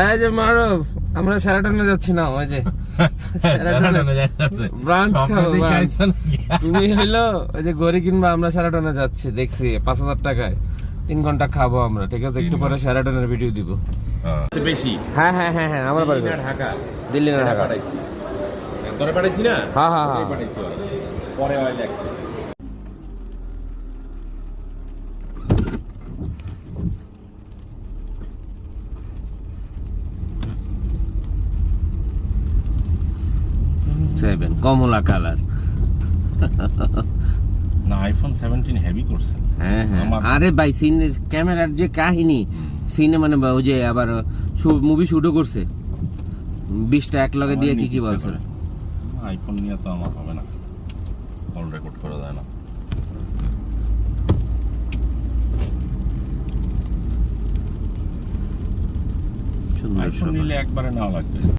এই যে মারুফ, আমরা শেরাটনে যাচ্ছি না, ওই যে শেরাটনে যাচ্ছে ব্রাঞ্চ খাবো brunch। তুমি হইলো ওই যে গড়ি কিনবা, আমরা শেরাটনে যাচ্ছি, দেখছি 5,000 টাকায় 3 ঘন্টা খাবো আমরা, ঠিক আছে? একটু পরে শেরাটনের ভিডিও দিব। বেশি হ্যাঁ হ্যাঁ হ্যাঁ হ্যাঁ, আমার বাড়ি ঢাকা, দিল্লি না ঢাকা। পাঠাইছি তোরে পাঠাইছি না? হ্যাঁ হ্যাঁ হ্যাঁ। পাঠাইছি পরে হয় দেখছি। সেভেন কমলা কালার। না আইফোন 17 হেভি করছে। হ্যাঁ হ্যাঁ, আমার- আরে ভাই সিনে ক্যামেরার যে কাহিনী, সিনে মানে ওই যে আবার মুভি শুটও করছে 20টা এক লগে দিয়ে, কি কি বলছে? আইফোন নিয়ে তো আমার হবে না, কল রেকর্ড করা যায় না। সুন্দর আইফোন সব। নিলে একবারে নেওয়া লাগবে।